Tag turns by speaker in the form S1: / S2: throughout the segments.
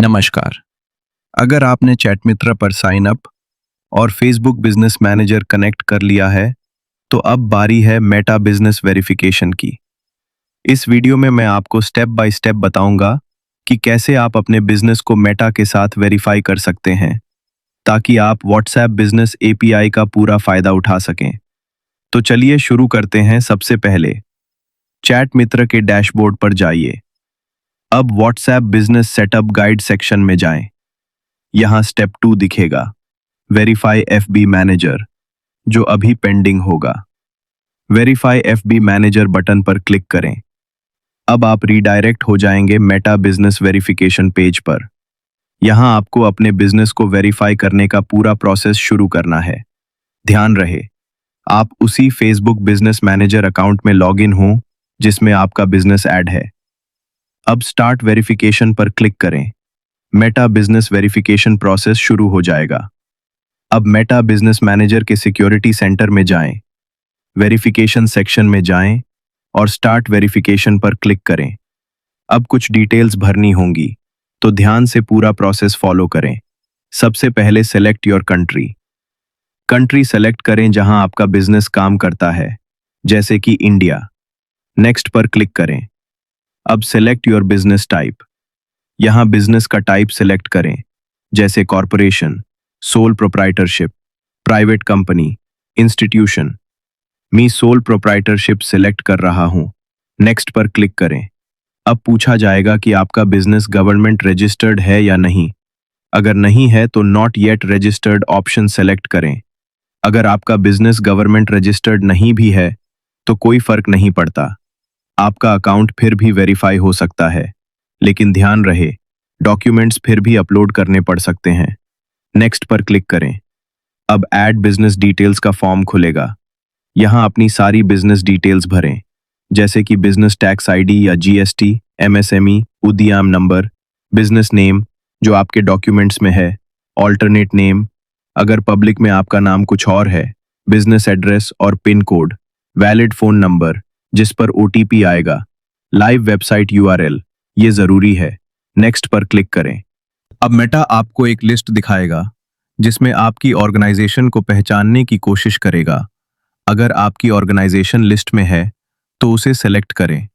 S1: नमस्कार। अगर आपने चैट मित्रा पर साइन अप और फेसबुक बिजनेस मैनेजर कनेक्ट कर लिया है, तो अब बारी है मेटा बिजनेस वेरिफिकेशन की। इस वीडियो में मैं आपको स्टेप बाय स्टेप बताऊंगा कि कैसे आप अपने बिजनेस को मेटा के साथ वेरीफाई कर सकते हैं, ताकि आप व्हाट्सएप बिजनेस एपीआई का पूरा फायदा उठा सकें। तो चलिए शुरू करते हैं। सबसे पहले चैट मित्र के डैशबोर्ड पर जाइए। अब WhatsApp business setup guide section में जाएं। यहां स्टेप 2 दिखेगा, वेरीफाई एफबी मैनेजर, जो अभी पेंडिंग होगा। वेरीफाई एफबी मैनेजर बटन पर क्लिक करें। अब आप रीडायरेक्ट हो जाएंगे मेटा बिजनेस वेरिफिकेशन पेज पर। यहां आपको अपने बिजनेस को वेरीफाई करने का पूरा प्रोसेस शुरू करना है। ध्यान रहे, आप उसी फेसबुक बिजनेस मैनेजर अकाउंट में लॉग इन हो जिसमें आपका बिजनेस ऐड है। अब स्टार्ट वेरिफिकेशन पर क्लिक करें। मेटा बिजनेस वेरिफिकेशन प्रोसेस शुरू हो जाएगा। अब मेटा बिजनेस मैनेजर के सिक्योरिटी सेंटर में जाएं, वेरिफिकेशन सेक्शन में जाएं और स्टार्ट वेरिफिकेशन पर क्लिक करें। अब कुछ डिटेल्स भरनी होंगी, तो ध्यान से पूरा प्रोसेस फॉलो करें। सबसे पहले select your country. Country select करें जहां आपका बिजनेस काम करता है, जैसे कि इंडिया। नेक्स्ट पर क्लिक करें। अब सेलेक्ट योर बिजनेस टाइप। यहां बिजनेस का टाइप सेलेक्ट करें, जैसे corporation, sole proprietorship, private company, institution. मैं सोल प्रोप्राइटरशिप सेलेक्ट कर रहा हूं। नेक्स्ट पर क्लिक करें। अब पूछा जाएगा कि आपका बिजनेस गवर्नमेंट रजिस्टर्ड है या नहीं। अगर नहीं है तो not yet registered option select करें। अगर आपका बिजनेस गवर्नमेंट रजिस्टर्ड नहीं भी है तो कोई फर्क नहीं पड़ता, आपका अकाउंट फिर भी वेरीफाई हो सकता है। लेकिन ध्यान रहे, डॉक्यूमेंट्स फिर भी अपलोड करने पड़ सकते हैं। नेक्स्ट पर क्लिक करें। अब ऐड बिजनेस डिटेल्स का फॉर्म खुलेगा। यहां अपनी सारी बिजनेस डिटेल्स भरें, जैसे कि बिजनेस टैक्स आईडी या जीएसटी, एमएसएमई, उद्यम नंबर, बिजनेस नेम जो आपके डॉक्यूमेंट्स में है, ऑल्टरनेट नेम अगर पब्लिक में आपका नाम कुछ और है, बिजनेस एड्रेस और pin code, valid phone number जिस पर ओटीपी आएगा, लाइव वेबसाइट यूआरएल, ये जरूरी है। नेक्स्ट पर क्लिक करें। अब मेटा आपको एक लिस्ट दिखाएगा जिसमें आपकी ऑर्गेनाइजेशन को पहचानने की कोशिश करेगा। अगर आपकी ऑर्गेनाइजेशन लिस्ट में है तो उसे सेलेक्ट करें।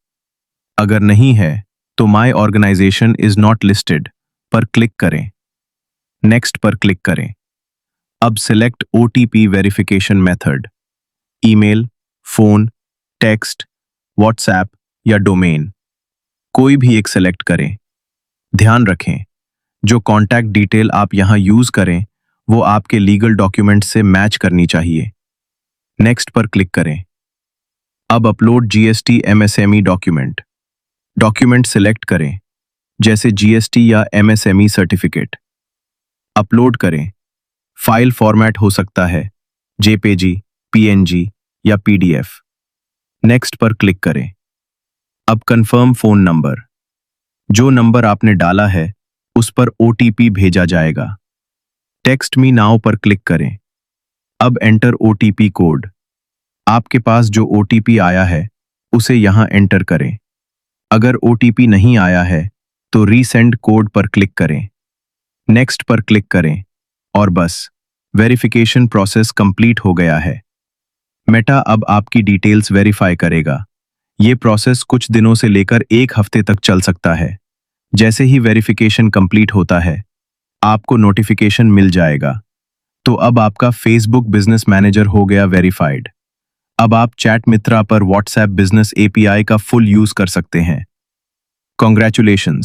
S1: अगर नहीं है तो my organisation is not listed पर क्लिक करें। नेक्स्ट पर क्लिक करें। अब select OTP verification method, email, phone, text, WhatsApp या डोमेन, कोई भी एक सेलेक्ट करें। ध्यान रखें, जो कॉन्टैक्ट डिटेल आप यहां यूज करें वो आपके लीगल डॉक्यूमेंट से मैच करनी चाहिए। नेक्स्ट पर क्लिक करें। अब upload GST MSME document. Document select करें, जैसे जीएसटी या एमएसएमई सर्टिफिकेट। अपलोड करें। फाइल फॉर्मेट हो सकता है जेपीजी, पीएनजी या पीडीएफ। नेक्स्ट पर क्लिक करें। अब कंफर्म फोन नंबर, जो नंबर आपने डाला है उस पर ओटीपी भेजा जाएगा। टेक्स्ट मी नाउ पर क्लिक करें। अब एंटर ओटीपी कोड। आपके पास जो ओटीपी आया है उसे यहां एंटर करें। अगर ओटीपी नहीं आया है तो रीसेंड कोड पर क्लिक करें। नेक्स्ट पर क्लिक करें और बस, वेरिफिकेशन प्रोसेस कंप्लीट हो गया है। मेटा अब आपकी डिटेल्स वेरीफाई करेगा। ये प्रोसेस कुछ दिनों से लेकर 1 हफ्ते तक चल सकता है। जैसे ही वेरिफिकेशन कंप्लीट होता है, आपको नोटिफिकेशन मिल जाएगा। तो अब आपका फेसबुक बिजनेस मैनेजर हो गया वेरीफाइड। अब आप चैट मित्रा पर व्हाट्सएप बिजनेस एपीआई का फुल यूज कर सकते हैं। कॉन्ग्रेचुलेशंस।